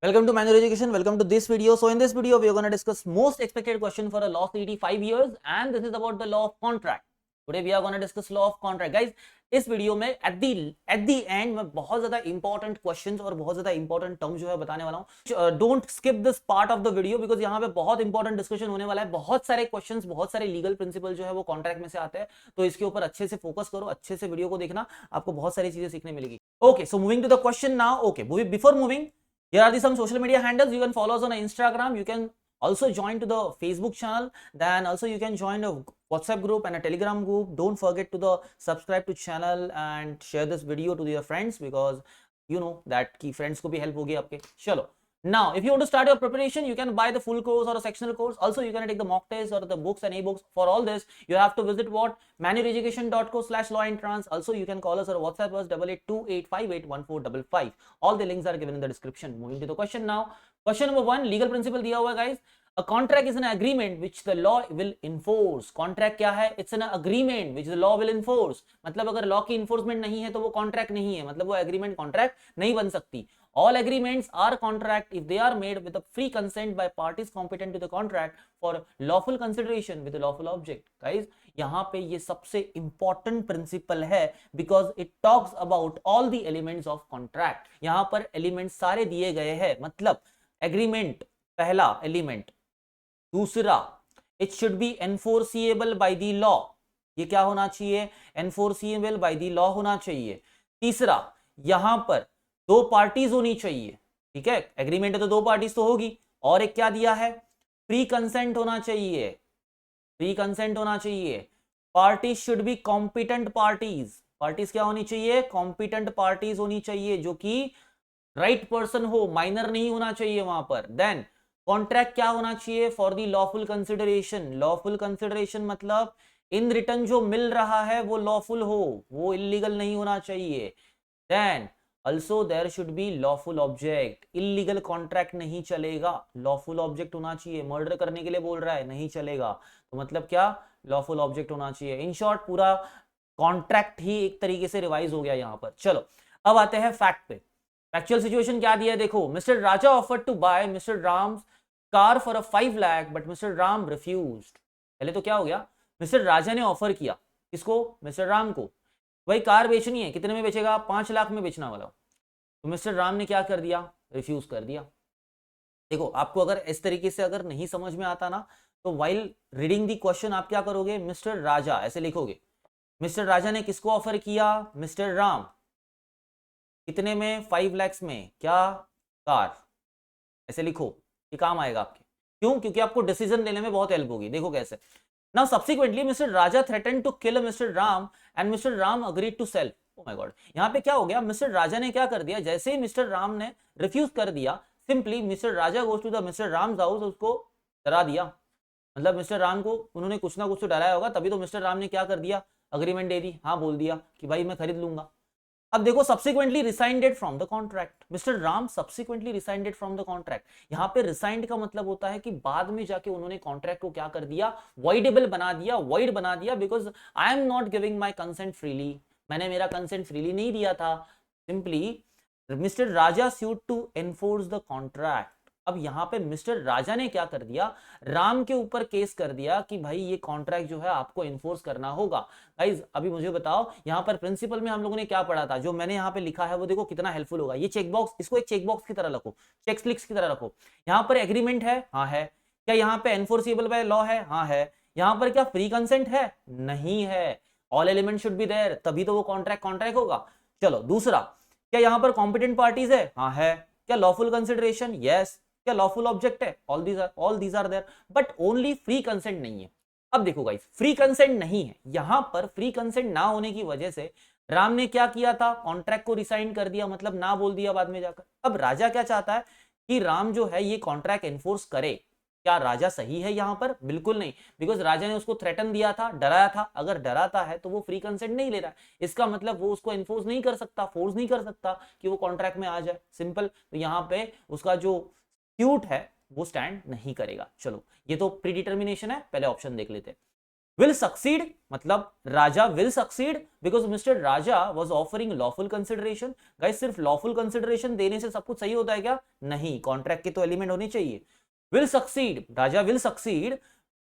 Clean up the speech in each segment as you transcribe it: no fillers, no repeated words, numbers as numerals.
Welcome to Manual Education. Welcome to this video. So in this video, we are going to discuss most expected question for a law CET 5 years, and this is about the law of contract. Today we are going to discuss law of contract, guys. इस video में at the end मैं बहुत ज्यादा important questions और बहुत ज्यादा important term जो है बताने वाला हूँ. Don't skip this part of the video because यहाँ पे बहुत इंपॉर्टेंट डिस्कशन होने वाला है. बहुत सारे क्वेश्चंस, बहुत सारे लीगल प्रिंसिपल जो है वो कॉन्ट्रैक्ट में से आते हैं, तो इसके ऊपर अच्छे से फोकस करो, अच्छे से वीडियो को देखना, आपको बहुत सारी चीजें सीखने मिलेगी. Okay, so moving to the question now. Okay, before moving, here are some social media handles. You can follow us on Instagram. You can also join to the Facebook channel. Then also you can join a WhatsApp group and a Telegram group. Don't forget to the subscribe to channel and share this video to your friends because you know that की friends को भी help होगी आपके. चलो. Now, if you want to start your preparation, you can buy the full course or a sectional course. Also, you can take the mock test or the books and e-books. For all this, you have to visit what? manualeducation.co/lawentrance. Also, you can call us or WhatsApp us 8828581455. All the links are given in the description. Moving to the question now. Question number 1, legal principle दिया हुआ है guys. A contract is an agreement which the law will enforce. Contract क्या है? It's an agreement which the law will enforce. मतलब अगर law की enforcement नहीं है तो वो contract नहीं है, मतलब वो agreement contract नहीं बन सकती. All agreements are contract if they are made with a free consent by parties competent to the contract for lawful consideration with a lawful object. Guys, यहाँ पे ये सबसे important principle है because it talks about all the elements of contract. यहाँ पर elements सारे दिए गए हैं, मतलब agreement पहला element, दूसरा it should be enforceable by the law. ये क्या होना चाहिए? enforceable by the law होना चाहिए. तीसरा, यहां पर दो पार्टीज होनी चाहिए. ठीक है, एग्रीमेंट है तो दो पार्टीज तो होगी. और एक क्या दिया है? फ्री कंसेंट होना चाहिए. फ्री कंसेंट होना चाहिए. Parties should be competent parties. Parties क्या होनी चाहिए? कॉम्पिटेंट पार्टीज होनी चाहिए जो कि राइट पर्सन हो, माइनर नहीं होना चाहिए वहां पर. देन कॉन्ट्रैक्ट क्या होना चाहिए? For the lawful consideration. Lawful consideration मतलब इन रिटर्न जो मिल रहा है वो लॉफुल हो, वो इलीगल नहीं होना चाहिए. Then also there should be lawful object. illegal contract नहीं चलेगा, lawful object होना चाहिए. मर्डर करने के लिए बोल रहा है, नहीं चलेगा, तो मतलब क्या? lawful object होना चाहिए. इन शॉर्ट पूरा कॉन्ट्रैक्ट ही एक तरीके से रिवाइज हो गया यहाँ पर. चलो अब आते हैं फैक्ट पे. फैक्चुअल सिचुएशन क्या दिया है देखो. Mister Raja offered to buy mister Ram car for 5 lakh but mister Ram refused. पहले तो क्या हो गया? मिस्टर राजा ने ऑफर किया, किसको? मिस्टर राम को. भाई कार बेचनी है, कितने में बेचेगा? 5 लाख में बेचना वाला. तो मिस्टर राम ने क्या कर दिया? रिफ्यूज कर दिया. देखो, आपको अगर इस तरीके से अगर नहीं समझ में आता ना, तो वाइल रीडिंग दी क्वेश्चन आप क्या करोगे? मिस्टर राजा ऐसे लिखोगे. मिस्टर राजा ने किसको ऑफर किया? मिस्टर राम. कितने में? 5 लाख में. क्या? कार. ऐसे लिखो, ये काम आएगा आपके. क्यों? क्योंकि आपको डिसीजन लेने में बहुत हेल्प होगी. देखो कैसे. Now subsequently Mr. Raja threatened to kill Mr. Ram and Mr. Ram agreed to sell. Oh my God. यहाँ पे क्या हो गया? मिस्टर राजा ने क्या कर दिया? जैसे ही मिस्टर राम ने रिफ्यूज कर दिया, simply mister Raja goes to the mister Ram's house, उसको डरा दिया. मतलब मिस्टर राम को उन्होंने कुछ ना कुछ तो डराया होगा, तभी तो मिस्टर राम ने क्या कर दिया? अग्रीमेंट दे दी. हाँ बोल दिया कि भाई मैं खरीद लूंगा. अब देखो, subsequently रिसाइंडेड from the contract. Mister Ram subsequently रिसाइंडेड from the contract. यहां पे रिसाइंड का मतलब होता है कि बाद में जाके उन्होंने कॉन्ट्रैक्ट को क्या कर दिया? वॉइडेबल बना दिया, वॉइड बना दिया. Because I am not giving my consent freely. मैंने मेरा कंसेंट फ्रीली नहीं दिया था. Simply mister Raja suit to enforce the contract. अब यहां पे मिस्टर राजा ने क्या कर दिया? राम के ऊपर केस कर दिया कि भाई ये कॉन्ट्रैक्ट जो है आपको एनफोर्स करना होगा. गाइस अभी मुझे बताओ, यहां पर प्रिंसिपल में हम लोगों ने क्या पढ़ा था? जो मैंने यहां पे लिखा है वो देखो कितना हेल्पफुल होगा. ये चेक बॉक्स, इसको एक चेक बॉक्स की तरह रखो, चेक स्लिक्स की तरह रखो. यहां पर एग्रीमेंट है? हाँ है. क्या यहां पे एनफोर्सेबल बाय लॉ है? हाँ है. यहां पर क्या फ्री कंसेंट है? नहीं है. All element should be there, तभी तो वो कॉन्ट्रैक्ट होगा. चलो दूसरा, क्या यहां पर कॉम्पिटेंट पार्टीज है? हाँ है. क्या लॉफुल कंसिडरेशन? यस. क्या लॉफुल ऑब्जेक्ट है? All these are there, but only free consent नहीं है. अब देखो गाइस, फ्री कंसेंट नहीं है. यहां पर फ्री कंसेंट ना होने की वजह से राम ने क्या किया था? कॉन्ट्रैक्ट को रिसाइन कर दिया, मतलब ना बोल दिया बाद में जाकर. अब राजा क्या चाहता है? कि राम जो है ये कॉन्ट्रैक्ट एनफोर्स करे. क्या राजा सही है यहां पर? बिल्कुल नहीं. बिकॉज राजा ने उसको थ्रेटन दिया था, डराया था. अगर डराता है तो वो फ्री कंसेंट नहीं ले रहा है. इसका मतलब वो उसको एनफोर्स नहीं कर सकता, फोर्स नहीं कर सकता कि वो कॉन्ट्रैक्ट में आ जाए. सिंपल. तो यहां पे उसका जो क्यूट है वो स्टैंड नहीं करेगा. चलो, ये तो प्री डिटर्मिनेशन है. पहले ऑप्शन देख लेते हैं. विल सक्सीड मतलब Raja will succeed because mister Raja was offering lawful consideration. Guys सिर्फ लॉफुल कंसिडरेशन देने से सब कुछ सही होता है क्या? नहीं, कॉन्ट्रैक्ट के तो एलिमेंट होने चाहिए। Will succeed, Raja will succeed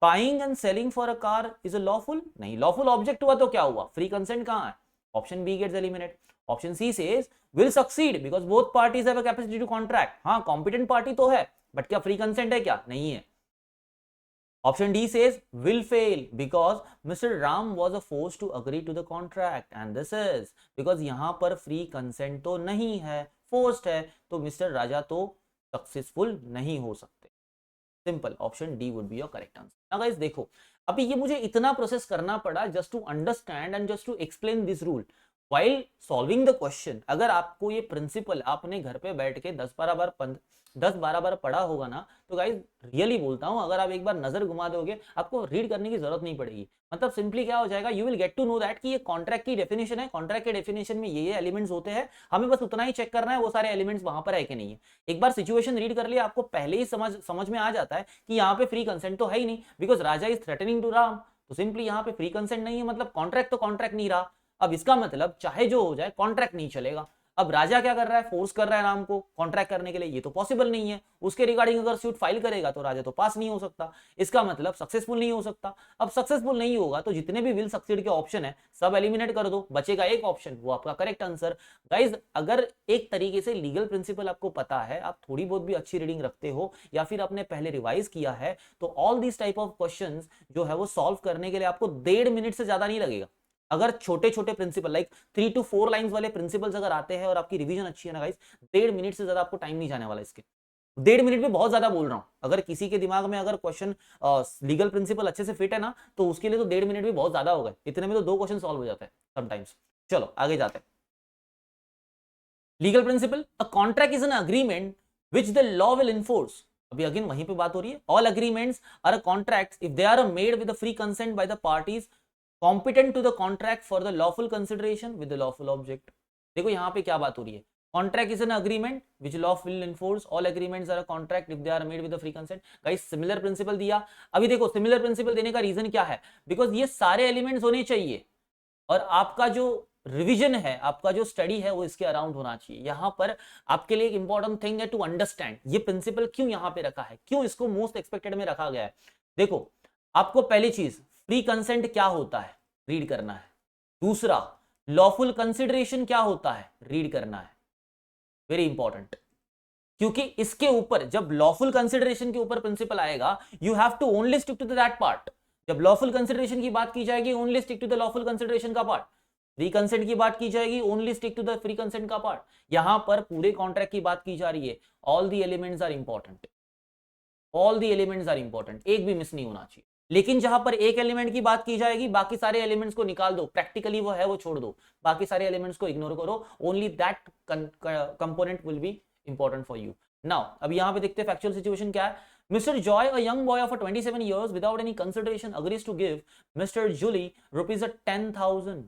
buying and selling for a car is a lawful, नहीं, लॉफुल ऑब्जेक्ट हुआ तो क्या हुआ? फ्री कंसेंट कहां है? Option B gets eliminate. Option C says will succeed because both parties have a capacity to contract, हाँ competent party तो है बट क्या फ्री कंसेंट है क्या? नहीं है। Option D says will fail because Mr. Ram was forced to agree to the contract and this is because यहां पर free consent तो नहीं है, forced है, तो Mr. राजा तो सक्सेसफुल नहीं हो सकते। Simple, option D would be your correct answer. Now guys देखो, अभी ये मुझे इतना प्रोसेस करना पड़ा just to understand and just to explain this rule while solving the question. अगर आपको ये प्रिंसिपल आपने घर पे बैठ के 10-12 बार पढ़ा होगा ना, तो गाइस रियली बोलता हूं, अगर आप एक बार नजर घुमा दोगे आपको रीड करने की जरूरत नहीं पड़ेगी। मतलब सिंपली क्या हो जाएगा, you will get to know that कि ये कॉन्ट्रैक्ट की डेफिनेशन है, कॉन्ट्रैक्ट के डेफिनेशन में ये एलिमेंट्स होते हैं, हमें बस उतना ही चेक करना है वो सारे एलिमेंट्स वहां पर है कि नहीं है। एक बार सिचुएशन रीड कर लिया आपको पहले ही समझ में आ जाता है कि यहाँ पे फ्री कंसेंट तो है ही नहीं because Raja is threatening to Ram, तो सिंपली यहाँ पे फ्री कंसेंट नहीं है, मतलब कॉन्ट्रैक्ट तो कॉन्ट्रैक्ट नहीं रहा। अब इसका मतलब चाहे जो हो जाए कॉन्ट्रैक्ट नहीं चलेगा। अब राजा क्या कर रहा है, फोर्स कर रहा है राम को कॉन्ट्रैक्ट करने के लिए, ये तो पॉसिबल नहीं है। उसके रिगार्डिंग अगर सूट फाइल करेगा तो राजा तो पास नहीं हो सकता, इसका मतलब सक्सेसफुल नहीं हो सकता। अब सक्सेसफुल नहीं होगा तो जितने भी विल सक्सीड के ऑप्शन है सब एलिमिनेट कर दो, बचेगा एक ऑप्शन, वो आपका करेक्ट आंसर। गाइज अगर एक तरीके से लीगल प्रिंसिपल आपको पता है, आप थोड़ी बहुत भी अच्छी रीडिंग रखते हो या फिर आपने पहले रिवाइज किया है, तो all this type of questions जो है वो सॉल्व करने के लिए आपको 1.5 मिनट से ज्यादा नहीं लगेगा। अगर छोटे छोटे प्रिंसिपल लाइक 3 to 4 लाइंस वाले प्रिंसिपल्स अगर आते हैं और आपकी रिवीजन अच्छी है ना गाइस, 1.5 मिनट से ज्यादा आपको टाइम नहीं जाने वाला इसके। 1.5 मिनट में बहुत ज्यादा बोल रहा हूं, अगर किसी के दिमाग में अगर क्वेश्चन लीगल प्रिंसिपल अच्छे से फिट है ना, तो उसके लिए तो 1.5 मिनट भी बहुत ज्यादा हो गए, इतने में तो 2 क्वेश्चन सॉल्व हो जाते हैं समटाइम्स। चलो आगे जाते हैं। Legal principle, a contract is an agreement which the law will enforce. अभी अगेन वहीं पे बात हो रही है, all agreements are a contracts if they are made with free consent by the parties competent to the contract for the lawful consideration with the lawful object। देखो यहाँ पे क्या बात हो रही है, contract is an agreement which law will enforce, all agreements are a contract if they are made with a free consent। Guys similar principle दिया। अभी देखो सिमिलर प्रिंसिपल देने का रीजन क्या है, बिकॉज ये सारे एलिमेंट्स होने चाहिए और आपका जो रिवीजन है, आपका जो स्टडी है वो इसके अराउंड होना चाहिए। यहां पर आपके लिए एक इंपॉर्टेंट थिंग है टू अंडरस्टैंड ये प्रिंसिपल क्यों यहां पे रखा है, क्यों इसको मोस्ट एक्सपेक्टेड में रखा गया है। देखो आपको पहली चीज फ्री कंसेंट क्या होता है रीड करना है, दूसरा लॉफुल कंसिडरेशन क्या होता है रीड करना है, वेरी इंपॉर्टेंट। क्योंकि इसके ऊपर जब लॉफुल कंसिडरेशन के ऊपर प्रिंसिपल आएगा, you have to only stick to that part. जब लॉफुल कंसिडरेशन की बात की जाएगी only stick to the lawful consideration का पार्ट, फ्री कंसेंट की बात की जाएगी only stick to the free consent का पार्ट। यहां पर पूरे कॉन्ट्रैक्ट की बात की जा रही है, all the elements are important, all the elements are important, एक भी मिस नहीं होना चाहिए। लेकिन जहां पर एक एलिमेंट की बात की जाएगी बाकी सारे एलिमेंट्स को निकाल दो, प्रैक्टिकली वो है वो छोड़ दो, बाकी सारे एलिमेंट्स को इग्नोर करो, only that component will be important for you. Now अब यहां पे देखते हैं फैक्चुअल सिचुएशन क्या है। Mr Joy, a young boy of 27 years without any consideration agrees to give Mr Julie rupees 10,000।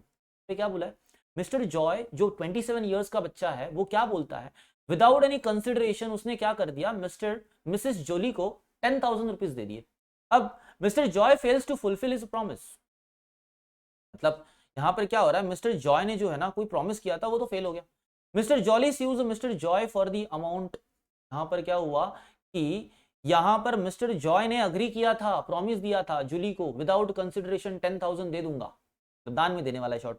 पे क्या बोला है, मिस्टर जॉय जो 27 years का बच्चा है वो क्या बोलता है, विदाउट एनी कंसिडरेशन उसने क्या कर दिया, मिसेस जोली को 10,000 रुपीज दे दिए। अब Mr Joy fails to fulfil his promise, मतलब यहां पर क्या हो रहा है, मिस्टर जॉय ने जो है ना कोई प्रॉमिस किया था वो तो फेल हो गया। Mister jolly shoes mister Joy for the amount, यहां पर क्या हुआ कि यहां पर मिस्टर जॉय ने अग्री किया था, प्रॉमिस दिया था जूली को, विदाउट कंसिडरेशन 10,000 दे दूंगा, तो दान में देने वाला है शॉर्ट,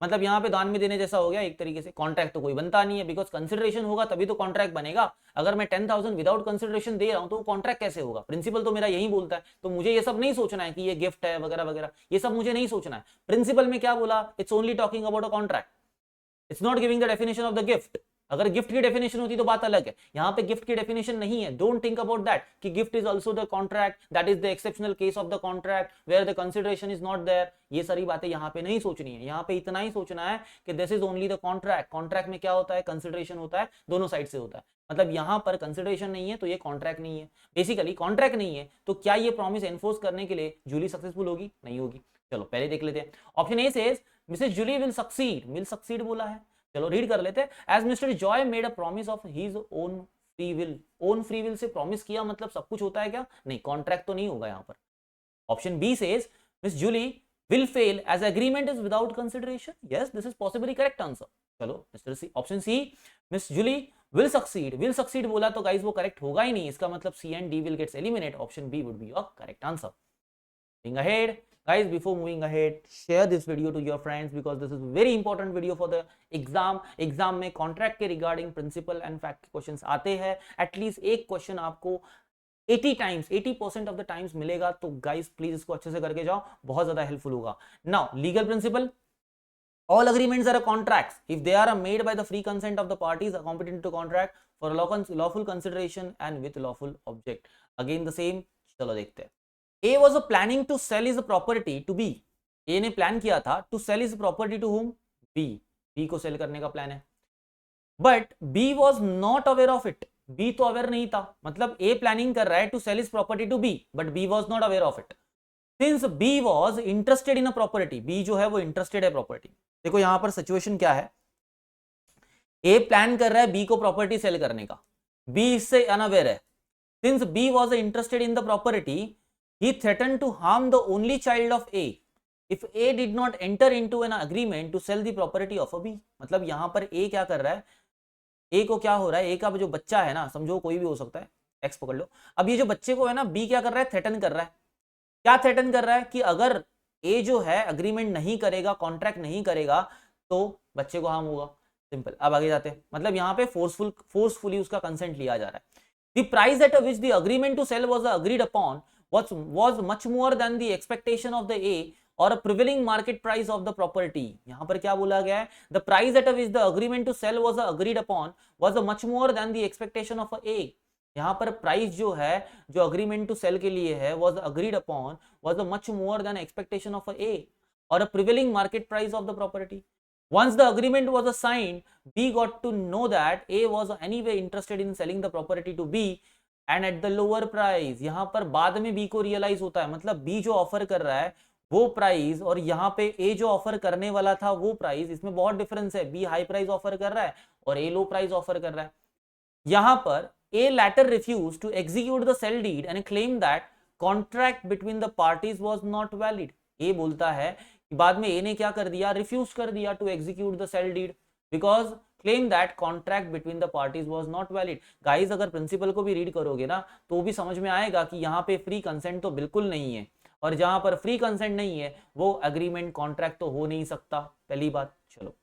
मतलब यहाँ पे दान में देने जैसा हो गया एक तरीके से। कॉन्ट्रैक्ट तो कोई बनता नहीं है बिकॉज कंसिडरेशन होगा तभी तो कॉन्ट्रैक्ट बनेगा। अगर मैं 10,000 विदाउट कंसिडरेशन दे रहा हूं तो कॉन्ट्रैक्ट कैसे होगा, प्रिंसिपल तो मेरा यही बोलता है। तो मुझे ये सब नहीं सोचना है कि ये गिफ्ट है वगैरह वगैरह, ये सब मुझे नहीं सोचना है। प्रिंसिपल में क्या बोला, it's only talking about a contract, it's not giving the definition of the gift. अगर गिफ्ट की डेफिनेशन होती तो बात अलग है, यहाँ पे गिफ्ट की डेफिनेशन नहीं है। डोंट थिंक अबाउट दैट कि gift is also the contract, that is the exceptional case of the contract where the consideration is not there. ये सारी बातें यहाँ पे नहीं सोचनी है, यहाँ पे इतना ही सोचना है कि this is only the contract. Contract में क्या होता है, कंसिडरेशन होता है, दोनों साइड से होता है। मतलब यहाँ पर कंसिडरेशन नहीं है तो ये कॉन्ट्रैक्ट नहीं है, बेसिकली कॉन्ट्रैक्ट नहीं है। तो क्या ये प्रॉमिस एनफोर्स करने के लिए जूली सक्सेसफुल होगी, नहीं होगी। चलो पहले देख लेते हैं। Option A says Mrs Julie will succeed बोला है, चलो रीड कर लेते हैं। As Mr Joy made a promise of his own free will, own free will से प्रॉमिस किया मतलब सब कुछ होता है क्या, नहीं, कॉन्ट्रैक्ट तो नहीं होगा यहाँ पर। Option B says Miss Julie will fail as agreement is without consideration. Yes, this is possibly correct answer. चलो Mr C, option C, Miss Julie will succeed. will succeed बोला तो गाइस वो करेक्ट होगा ही नहीं, इसका मतलब C and D will gets eliminate. Option B would be your correct answer. Moving ahead, guys, before moving ahead, share this video to your friends because this is very important video for the exam. Exam में contract के regarding principal and fact के questions आते हैं. At least एक question आपको 80 times 80% of the times मिलेगा. तो guys please इसको अच्छे से करके जाओ, बहुत ज्यादा हेल्पफुल होगा. Now legal principal, all agreements are a contracts if they are made by the free consent of the parties are competent to contract for lawful consideration and with lawful object. Again the same. चलो देखते हैं. A was planning to sell his property to B. A ने plan किया था to sell his property to whom? B. B को cell करने का plan है. But B was not aware of it. B तो अवेयर नहीं था. मतलब A प्लानिंग कर रहा है to sell his property to B, but B was not aware of it. Since B was interested in a property, B जो है वो इंटरेस्टेड है प्रॉपर्टी. देखो यहां पर सिचुएशन क्या है, A प्लान कर रहा है B को प्रॉपर्टी सेल करने का, B इससे अनअवेयर है. Since B was interested in the property, he threatened to harm the only child of A if A did not enter into an agreement to sell the property of a B. मतलब यहां पर A क्या कर रहा है, A को क्या हो रहा है, A का जो बच्चा है ना, समझो कोई भी हो सकता है, X पकड़ लो. अब ये जो बच्चे को है ना, B क्या कर रहा है, थ्रेटन कर रहा है. क्या थ्रेटन कर रहा है कि अगर ए जो है अग्रीमेंट नहीं करेगा, कॉन्ट्रैक्ट नहीं करेगा तो बच्चे को हार्म होगा. सिंपल. अब आगे जाते हैं. मतलब यहाँ पे फोर्सफुली उसका कंसेंट लिया जा रहा है. The price at which the agreement to sell was agreed upon was much more than the expectation of the A or a prevailing market price of the property. यहाँ पर क्या बोला गया है, the price at which the agreement to sell was agreed upon was much more than the expectation of a. यहाँ पर price जो है, जो अग्रीमेंट टू सेल के लिए है, was agreed upon was much more than expectation of a or a prevailing market price of the property. Once the agreement was signed, B got to know that A was anyway interested in selling the property to B and at the lower price. यहाँ पर बाद में B को realise होता है, मतलब B जो offer कर रहा है वो प्राइस और यहाँ पे A जो ऑफर करने वाला था वो प्राइस, इसमें बहुत डिफरेंस है. B हाई प्राइस ऑफर कर रहा है और A लो प्राइस ऑफर कर रहा है. यहाँ पर A later refused to execute the sell deed and claimed that contract between the parties was not valid. A बोलता है कि बाद में A ने क्या कर दिया, रिफ्यूज कर दिया to execute the sell deed because claim that contract between the parties was not valid. Guys अगर प्रिंसिपल को भी रीड करोगे ना तो भी समझ में आएगा कि यहाँ पे फ्री कंसेंट तो बिल्कुल नहीं है, और जहां पर फ्री कंसेंट नहीं है वो एग्रीमेंट कॉन्ट्रैक्ट तो हो नहीं सकता. पहली बात. चलो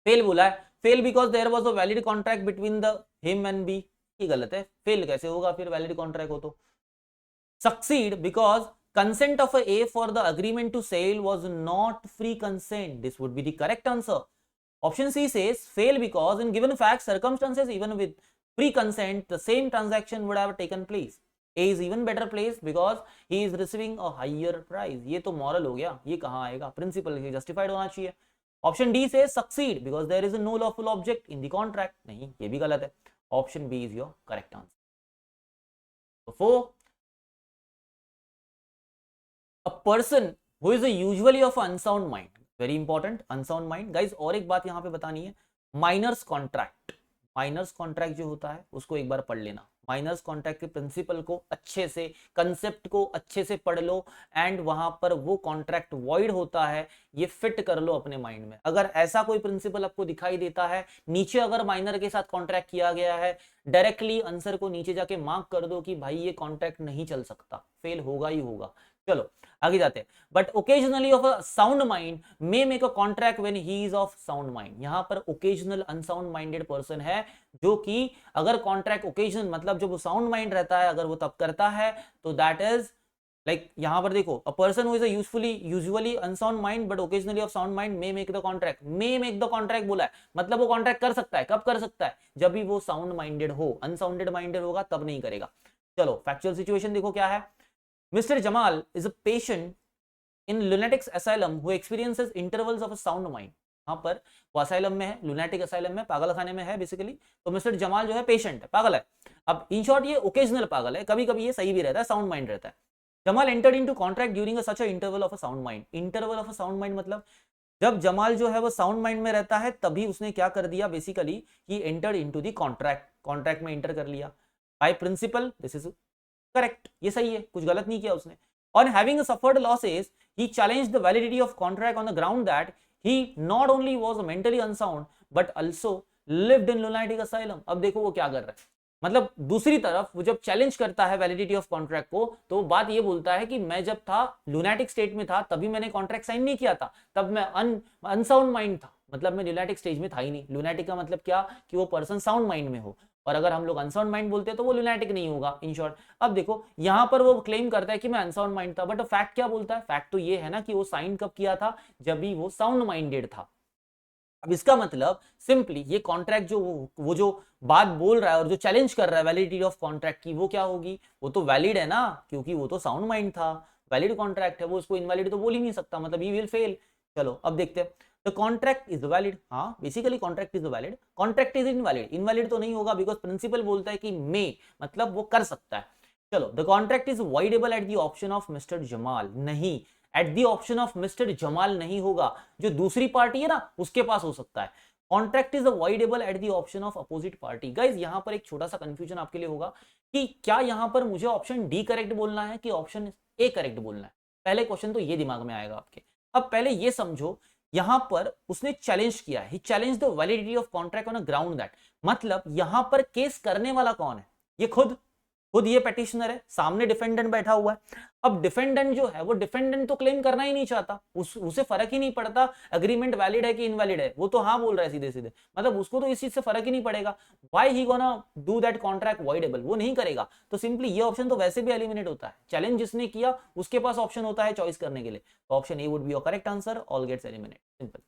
फेल बोला है, fail because there was a valid contract between the him and B. ये गलत है, फेल कैसे होगा फिर वैलिड कॉन्ट्रैक्ट हो तो. Succeed because consent of a for the agreement to sale was not free consent. This would be the correct answer. Option C says fail because in given fact circumstances even with free consent the same transaction would have taken place. A is even better placed because he is receiving a higher price. ये तो moral हो गया, ये कहाँ आएगा, principal से justified होना चाहिए. ऑप्शन डी से succeed because there is no lawful object in the contract. नहीं, ये भी गलत है. Option B is your correct answer. So 4, a person who is usually of unsound mind. Very important, unsound mind. Guys और एक बात यहाँ पे बतानी है, माइनर्स कॉन्ट्रैक्ट. माइनर्स कॉन्ट्रैक्ट जो होता है उसको एक बार पढ़ लेना. माइनर्स कॉन्ट्रैक्ट के प्रिंसिपल को अच्छे से, कंसेप्ट को अच्छे से पढ़ लो एंड वहां पर वो कॉन्ट्रैक्ट वॉइड होता है ये फिट कर लो अपने माइंड में. अगर ऐसा कोई प्रिंसिपल आपको दिखाई देता है, नीचे अगर माइनर के साथ कॉन्ट्रैक्ट किया गया है, डायरेक्टली आंसर को नीचे जाके मार्क कर दो कि भाई ये कॉन्ट्रैक्ट नहीं चल सकता, फेल होगा ही होगा. चलो आगे जाते हैं. But occasionally of a sound mind may make a contract when he is of sound mind. यहां पर ओकेजनल अनसाउंड माइंडेड पर्सन है जो कि अगर कॉन्ट्रैक्ट ओकेजन मतलब जब वो साउंड माइंड रहता है अगर वो तब करता है तो दैट इज लाइक यहां पर देखो, a person who is a usually unsound mind but occasionally of sound mind may make the contract. May make the contract बोला है, मतलब वो कॉन्ट्रैक्ट कर सकता है. कब कर सकता है, जब भी वो साउंड माइंडेड हो. अनसाउंडेड माइंडेड होगा तब नहीं करेगा. चलो फैक्चुअल सिचुएशन देखो क्या है. Mr. Jamal is a patient in lunatic asylum who experiences intervals of a sound mind. यहाँ पर वो asylum में है, lunatic asylum में, पागल खाने में है बेसिकली. तो मिस्टर जमाल जो है पेशेंट है, पागल है. अब इन शॉर्ट ये ओकेजनल पागल है, कभी कभी ये सही भी रहता है, साउंड माइंड रहता है. Jamal entered into contract during such a interval of a sound mind. Interval of a sound mind मतलब जब जमाल जो है वो साउंड माइंड में रहता है तभी उसने क्या कर दिया, basically he entered into the contract. Contract में एंटर कर लिया by principle. This is correct, ये सही है, कुछ गलत नहीं किया उसने. On having suffered losses, he challenged the validity of contract on the ground that he not only was mentally unsound but also lived in lunatic asylum. अब देखो वो क्या कर रहा है, मतलब दूसरी तरफ वो जब चैलेंज करता है वैलिडिटी ऑफ कॉन्ट्रैक्ट को, तो बात ये बोलता है कि मैं जब था लुनाटिक स्टेट में था तभी मैंने कॉन्ट्रैक्ट साइन नहीं किया था, तब मैं अनसाउंड माइंड था, मतलब मैं लुनाटिक स्टेज में था ही नहीं। लुनाटिक का मतलब क्या, कि वो पर्सन साउंड माइंड में हो, और अगर हम लोग अनसाउंड माइंड बोलते हैं तो वो लुनाटिक नहीं होगा, इन शॉर्ट। अब देखो यहां पर वो क्लेम करता है कि मैं अनसाउंड माइंड था, बट फैक्ट क्या बोलता है, फैक्ट तो ये है ना कि वो साइन कब किया था, जब भी वो साउंड माइंडेड था। अब इसका मतलब सिंपली ये कॉन्ट्रैक्ट जो वो जो बात बोल रहा है और जो चैलेंज कर रहा है वैलिडिटी ऑफ कॉन्ट्रैक्ट की, वो क्या होगी, वो तो वैलिड है ना, क्योंकि वो तो साउंड माइंड था, वैलिड कॉन्ट्रैक्ट है, वो उसको इनवैलिड तो बोल ही नहीं सकता, मतलब ही विल फेल। चलो अब देखते हैं, द कॉन्ट्रैक्ट इज वैलिड, हाँ basically contract is valid, contract is invalid, invalid तो नहीं होगा बिकॉज प्रिंसिपल बोलता है कि मे, मतलब वो कर सकता है। चलो the contract is voidable at the option of mister Jamal, नहीं, at the option of mister Jamal नहीं होगा, जो दूसरी पार्टी है ना उसके पास हो सकता है। Contract is avoidable eight the option of opposite party. Guys यहां पर एक छोटा सा कंफ्यूजन आपके लिए होगा कि क्या यहां पर मुझे ऑप्शन डी करेक्ट बोलना है कि ऑप्शन ए करेक्ट बोलना है, पहले क्वेश्चन तो ये दिमाग में आएगा आपके। अब पहले ये समझो, यहां पर उसने चैलेंज किया, he challenge the validity of contract on a ground that, मतलब यहां पर केस करने वाला कौन है, ये खुद ये पेटिशनर है, सामने डिफेंडेंट बैठा हुआ है। अब डिफेंडेंट जो है वो डिफेंडेंट तो क्लेम करना ही नहीं चाहता, उसे फर्क ही नहीं पड़ता अग्रीमेंट वैलिड है कि इनवैलिड है, वो तो हाँ बोल रहा है सीधे सीधे, मतलब उसको तो इस चीज से फर्क ही नहीं पड़ेगा। Why he gonna do that contract voidable, वो नहीं करेगा, तो सिंपली ये ऑप्शन तो वैसे भी एलिमिनेट होता है, चैलेंज जिसने किया उसके पास ऑप्शन होता है चॉइस करने के लिए, तो option A would be your correct answer, all gets eliminate, simple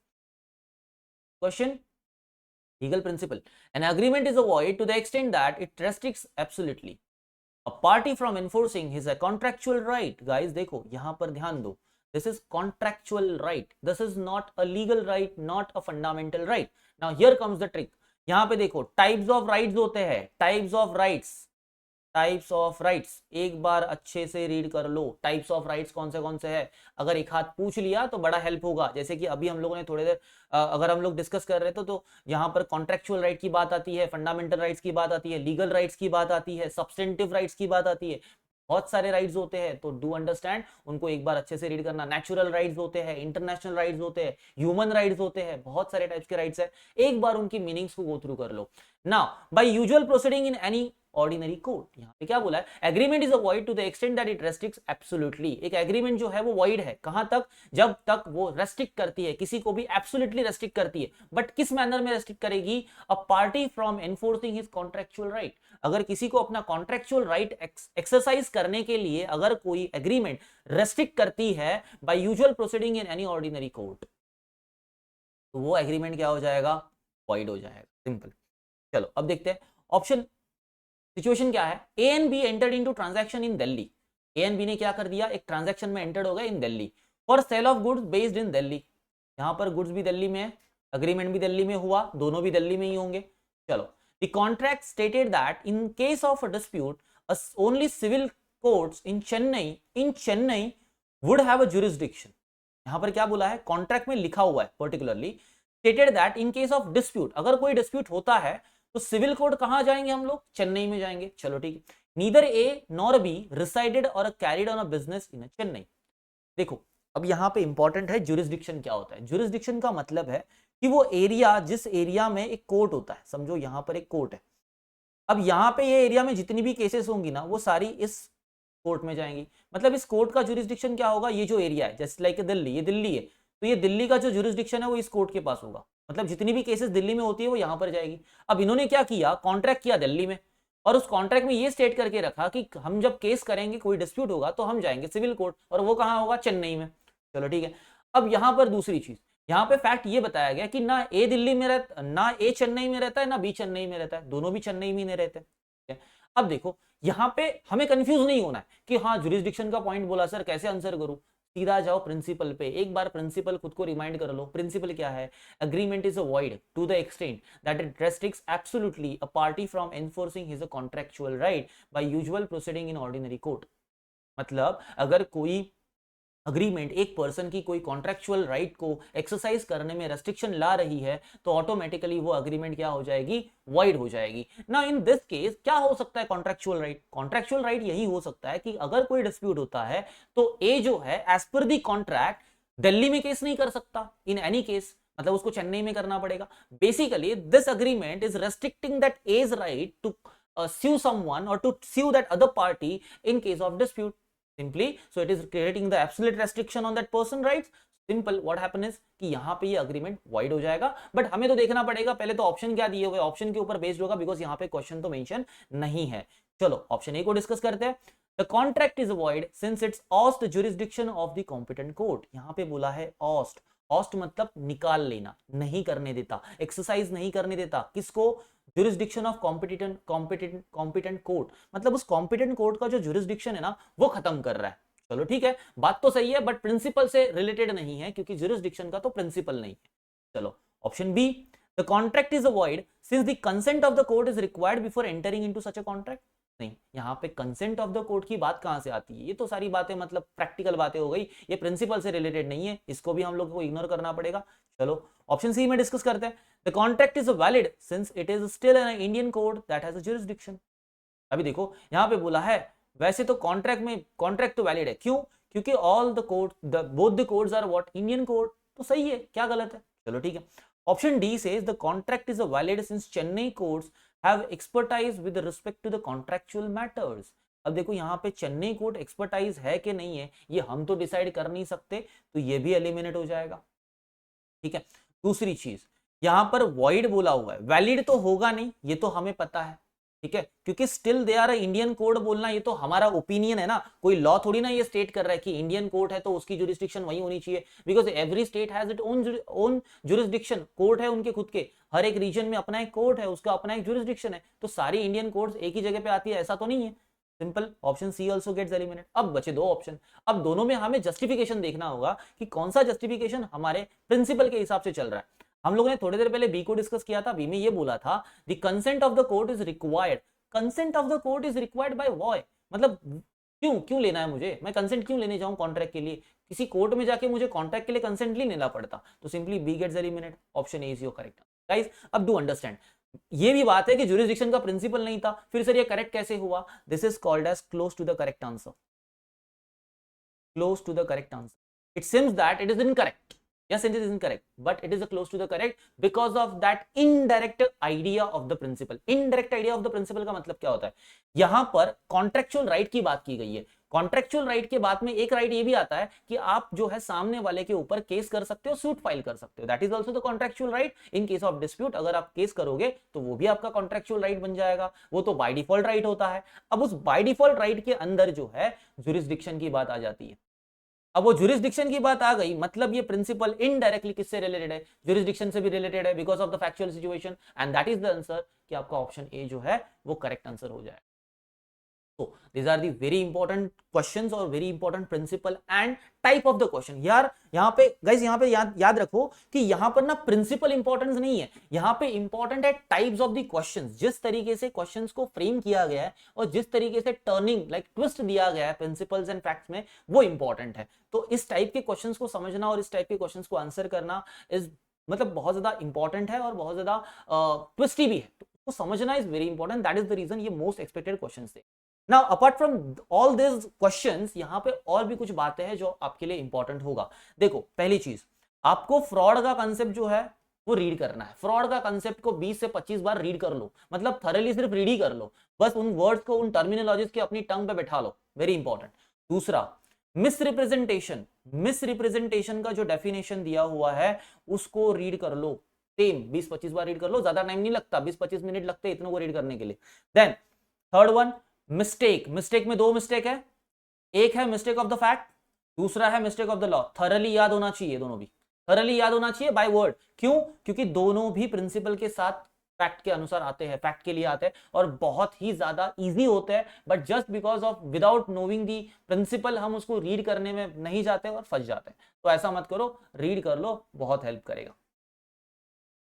question. Legal principle. An agreement is a void to the extent that it restricts absolutely a party from enforcing his contractual right. Guys देखो यहां पर ध्यान दो, this is contractual right, this is not a legal right, not a fundamental right. Now here comes the trick, यहां पे देखो types of rights होते हैं, types of rights, types of rights एक बार अच्छे से रीड कर लो, टाइप्स ऑफ राइट्स कौन से है, अगर एक हाथ पूछ लिया तो बड़ा हेल्प होगा। जैसे कि अभी हम लोगों ने थोड़ी देर अगर हम लोग डिस्कस कर रहे थे तो यहाँ पर कॉन्ट्रेक्चुअल राइट की बात आती है, फंडामेंटल राइट्स की बात आती है, लीगल राइट्स की बात आती है, सब्सटेंटिव राइट्स की बात आती है, बहुत सारे राइट्स होते हैं, तो डू अंडरस्टैंड उनको एक बार अच्छे से रीड करना। नेचुरल राइट्स होते हैं, इंटरनेशनल राइट्स होते हैं, ह्यूमन राइट्स होते हैं, बहुत सारे टाइप्स के राइट्स है, एक बार उनकी मीनिंग्स को गो थ्रू कर लो। Now by usual proceeding in any ordinary court, यहाँ पे क्या बोला है, agreement is a void to the extent that it restricts absolutely, एक एग्रीमेंट जो है वो वॉइड है कहां तक, जब तक वो रेस्ट्रिक्ट करती है, किसी को भी एब्सोल्युटली रेस्ट्रिक्ट करती है, बट किस मैनर में रेस्ट्रिक्ट करेगी, अ party from enforcing his contractual right, अगर किसी को अपना कॉन्ट्रेक्चुअल राइट एक्सरसाइज करने के लिए अगर कोई एग्रीमेंट रेस्ट्रिक्ट करती है by usual proceeding in any ordinary court, तो वो एग्रीमेंट क्या हो जाएगा, वॉइड हो जाएगा, सिंपल। चलो अब देखते हैं ऑप्शन, सिचुएशन क्या है, A and B entered into transaction in Delhi, A and B ने क्या कर दिया, एक ट्रांजैक्शन में एंटर्ड हो गए in Delhi for sale of goods based in Delhi, यहां पर गुड्स भी दिल्ली में है, एग्रीमेंट भी दिल्ली में हुआ, दोनों भी दिल्ली में ही होंगे। चलो the contract stated that in case of a dispute only civil courts in Chennai would have a jurisdiction, यहां पर क्या बोला है, कॉन्ट्रैक्ट में लिखा हुआ है particularly stated that in case of dispute, अगर कोई डिस्प्यूट होता है तो सिविल कोर्ट कहां जाएंगे हम लोग, चेन्नई में जाएंगे। चलो ठीक है, neither A nor B resided और carried on a business in Chennai. देखो अब यहां पे इंपॉर्टेंट है जुरिस्डिक्शन क्या होता है, जुरिस्डिक्शन का मतलब है कि वो एरिया, जिस एरिया में एक कोर्ट होता है, समझो यहां पर एक कोर्ट है, अब यहां पे ये एरिया में जितनी भी केसेस होंगी ना वो सारी इस कोर्ट में जाएंगी, मतलब इस कोर्ट का जुरिस्डिक्शन क्या होगा, ये जो एरिया है जैसे लाइक दिल्ली, ये दिल्ली है, तो ये दिल्ली का जो जुरिस्डिक्शन है वो इस कोर्ट के पास होगा, मतलब जितनी भी केसेस दिल्ली में होती है वो यहां पर जाएगी। अब इन्होंने क्या किया, कॉन्ट्रैक्ट किया दिल्ली में, और उस कॉन्ट्रैक्ट में ये स्टेट करके रखा कि हम जब केस करेंगे, कोई डिस्प्यूट होगा तो हम जाएंगे सिविल कोर्ट, और वो कहां होगा, चेन्नई में। चलो ठीक है, अब यहां पर दूसरी चीज, यहाँ पे फैक्ट ये बताया गया कि ना ए दिल्ली में रहता, ना ए चेन्नई में रहता है, ना बी चेन्नई में रहता है, दोनों भी चेन्नई में नहीं रहते हैं। अब देखो यहाँ पे हमें कंफ्यूज नहीं होना है कि हाँ जुरिस्डिक्शन का पॉइंट बोला सर कैसे आंसर करूं, सीधा जाओ प्रिंसिपल पे, एक बार प्रिंसिपल खुद को रिमाइंड कर लो, प्रिंसिपल क्या है, agreement is a void to the extent that it restricts absolutely a party from enforcing his contractual right by usual proceeding in ordinary court, मतलब अगर कोई अग्रीमेंट एक पर्सन की कोई कॉन्ट्रेक्चुअल राइट को एक्सरसाइज करने में रेस्ट्रिक्शन ला रही है तो ऑटोमेटिकली वो अग्रीमेंट क्या हो जाएगी, वॉइड हो जाएगी। ना इन दिस केस क्या हो सकता है कॉन्ट्रेक्चुअल राइट, कॉन्ट्रेक्चुअल राइट यही हो सकता है कि अगर कोई डिस्प्यूट होता है तो ए जो है एज पर दी कॉन्ट्रैक्ट दिल्ली में केस नहीं कर सकता इन एनी केस, मतलब उसको चेन्नई में करना पड़ेगा। Basically this agreement is restricting that as right to sue someone or to sue that other party in case of dispute simply, so it is creating the absolute restriction on that person rights। Simple what happen is कि यहां पे ये agreement wide हो जाएगा। But हमें तो देखना पड़ेगा पहले तो ऑप्शन क्या दिए हुए, ऑप्शन के ऊपर बेस्ड होगा बिकॉज यहां पे क्वेश्चन तो मेंशन नहीं है। चलो ऑप्शन ए को डिस्कस करते हैं। The contract is void since it's oust jurisdiction of the competent court। यहां पे बोला है oust, oust मतलब निकाल लेना, नहीं करने देता, एक्सरसाइज नहीं करने देता, किसको, jurisdiction of competent court, मतलब उस competent court का जो jurisdiction है ना वो खत्म कर रहा है। चलो ठीक है, बात तो सही है बट प्रिंसिपल से रिलेटेड नहीं है क्योंकि jurisdiction का तो प्रिंसिपल नहीं है। चलो option B, the contract is void since the consent of the court is required before entering into such a contract। नहीं, यहाँ पे कंसेंट ऑफ द कोर्ट की बात कहां से आती है, ये तो सारी बातें मतलब प्रैक्टिकल बातें हो गई, ये प्रिंसिपल से रिलेटेड नहीं है, इसको भी हम लोग को इग्नोर करना पड़ेगा। चलो ऑप्शन सी में डिस्कस करते हैं। The contract is valid since it is still an Indian code that has a jurisdiction. अभी देखो यहाँ पे बोला है वैसे तो कॉन्ट्रैक्ट तो वैलिड है, क्यों, क्योंकि all the code both the codes are what, Indian code, तो सही है, क्या गलत है। चलो ठीक है, option D says the contract is valid since Chennai courts have expertise with respect to the contractual matters। अब देखो यहाँ पे चेन्नई कोर्ट एक्सपर्टाइज है कि नहीं है ये हम तो डिसाइड कर नहीं सकते, तो ये भी एलिमिनेट हो जाएगा। ठीक है, दूसरी चीज यहाँ पर void बोला हुआ है, वैलिड तो होगा नहीं ये तो हमें पता है, ठीक है, क्योंकि still they are Indian code बोलना ये तो हमारा ओपिनियन है ना, कोई लॉ थोड़ी ना ये स्टेट कर रहा है कि इंडियन कोर्ट है तो उसकी जुरिस्डिक्शन वही होनी चाहिए, because every state has it own jurisdiction, court है उनके खुद के, हर एक रीजन में अपना एक कोर्ट है, उसका अपना एक जुरिस्डिक्शन है, तो सारी इंडियन कोर्ट्स एक ही जगह पे आती है ऐसा तो नहीं है। Simple, option C also gets eliminate. अब बचे दो ऑप्शन, अब दोनों में हमें जस्टिफिकेशन देखना होगा कि कौन सा जस्टिफिकेशन हमारे प्रिंसिपल के हिसाब से चल रहा है। हम लोगों ने थोड़ी देर पहले बी को डिस्कस किया था, बी में ये बोला था the consent of the court is required, consent of the court is required by why, मतलब क्यों लेना है मुझे, मैं कंसेंट क्यों लेने जाऊं कॉन्ट्रैक्ट के लिए, किसी कोर्ट में जाके मुझे कॉन्ट्रैक्ट के लिए कंसेंट नहीं लेना पड़ता, तो simply B gets eliminate, option A is your correct. Guys अब डू अंडरस्टैंड, ये भी बात है कि ज्यूरिसडिक्शन का प्रिंसिपल नहीं था, फिर सर ये करेक्ट कैसे हुआ, this is called as close to the correct answer, close to the correct answer, it seems that it is incorrect, yes it is incorrect but it is close to the correct because of that indirect idea of the principle। indirect idea of the principle का मतलब क्या होता है, यहां पर contractual right की बात की गई है, कॉन्ट्रेक्चुअल राइट के बाद में एक राइट ये भी आता है कि आप जो है सामने वाले के ऊपर केस कर सकते हो, सूट फाइल कर सकते हो, that is also the contractual right in case of dispute. अगर आप केस करोगे तो वो भी आपका कॉन्ट्रेक्चुअल राइट बन जाएगा, वो तो बाय डिफॉल्ट राइट होता है। अब उस बाय डिफॉल्ट राइट के अंदर जो है ज्यूरिसडिक्शन की बात आ जाती है, अब वो ज्यूरिसडिक्शन की बात आ गई, मतलब ये प्रिंसिपल इनडायरेक्टली किससे रिलेटेड है, ज्यूरिसडिक्शन से भी रिलेटेड है because of the factual situation, and that is the answer कि आपका ऑप्शन ए जो है वो करेक्ट आंसर हो जाए। So these are the very important questions और very important principle and type of the question। यार यहाँ पे गाइस यहाँ पे याद रखो कि यहाँ पर ना प्रिंसिपल इंपॉर्टेंस नहीं है, यहाँ पे इंपॉर्टेंट है टाइप्स ऑफ द क्वेश्चंस, जिस तरीके से क्वेश्चंस को फ्रेम किया गया है और जिस तरीके से टर्निंग लाइक ट्विस्ट दिया गया है प्रिंसिपल्स एंड फैक्ट्स में, वो इंपॉर्टेंट है। तो इस टाइप के क्वेश्चंस को समझना और इस टाइप के क्वेश्चंस को आंसर करना इज मतलब बहुत ज्यादा इंपॉर्टेंट है और बहुत ज्यादा ट्विस्टी भी है, तो उसको समझना is very important, that is the reason ये मोस्ट एक्सपेक्टेड क्वेश्चंस थे। Now apart from all these questions यहाँ पे और भी कुछ बातें हैं जो आपके लिए इंपॉर्टेंट होगा। देखो पहली चीज, आपको फ्रॉड का कंसेप्ट जो है वो रीड करना है, फ्रॉड का कंसेप्ट को 20 से 25 बार रीड कर लो, मतलब थॉरली सिर्फ रीड ही कर लो, बस उन वर्ड्स को उन टर्मिनोलॉजीज के अपनी टंग पे बैठा लो, वेरी इंपॉर्टेंट। दूसरा, मिसरिप्रेजेंटेशन का जो डेफिनेशन दिया हुआ है उसको रीड कर लो, सेम 20-25 बार रीड कर लो, ज्यादा टाइम नहीं लगता, 20-25 मिनट लगते इतनों को रीड करने के लिए। देन थर्ड वन, मिस्टेक में दो मिस्टेक है, एक है मिस्टेक ऑफ द फैक्ट, दूसरा है mistake of the law, thoroughly याद होना चाहिए, दोनों भी थॉरली याद होना चाहिए बाय वर्ड, क्यों, क्योंकि दोनों भी प्रिंसिपल के साथ फैक्ट के अनुसार आते हैं, फैक्ट के लिए आते हैं और बहुत ही ज्यादा इजी होते हैं, but just because of without knowing the principle हम उसको रीड करने में नहीं जाते और फंस जाते हैं, तो ऐसा मत करो, रीड कर लो, बहुत हेल्प करेगा।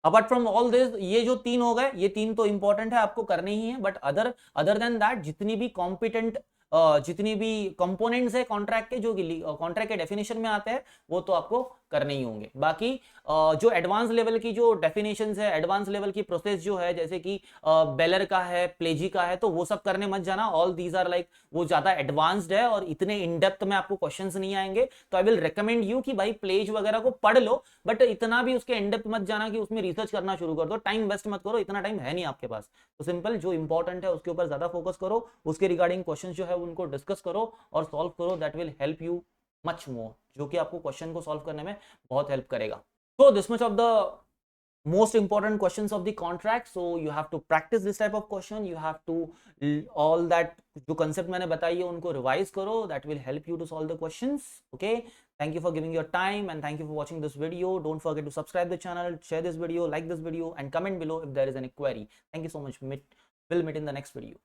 अपार्ट फ्रॉम ऑल दिस, ये जो तीन हो गए, ये तीन तो इंपॉर्टेंट है, आपको करने ही है, बट अदर देन दैट जितनी भी कॉम्पिटेंट जितनी भी कंपोनेंट्स है कॉन्ट्रैक्ट के, जो कॉन्ट्रैक्ट के डेफिनेशन में आते हैं, वो तो आपको करने ही होंगे। बाकी जो एडवांस लेवल की जो डेफिनेशंस है, एडवांस लेवल की प्रोसेस जो है, जैसे कि बेलर का है, प्लेजी का है, तो वो सब करने मत जाना। ऑल दीज आर लाइक वो ज्यादा एडवांस्ड है और इतने इन डेप्थ में आपको क्वेश्चंस नहीं आएंगे। तो आई विल रिकमेंड यू कि भाई प्लेज वगैरह को पढ़ लो, बट इतना भी उसके इन डेप्थ मत जाना कि उसमें रिसर्च करना शुरू कर दो। टाइम वेस्ट मत करो, इतना टाइम है नहीं आपके पास। तो सिंपल जो इंपॉर्टेंट है उसके ऊपर ज्यादा फोकस करो, उसके रिगार्डिंग क्वेश्चन जो है उनको डिस्कस करो और सॉल्व करो। That will help you much more, जो कि आपको क्वेश्चन को सॉल्व करने में बहुत हेल्प करेगा। So this much of the most important questions of the contract. So you have to practice this type of question. You have to all that जो concept मैंने बताई है उनको revise करो. That will help you to solve the questions. Okay. Thank you for giving your time and thank you for watching this video. Don't forget to subscribe the channel, share this video, like this video and comment below if there is any query. Thank you so much. We'll meet in the next video.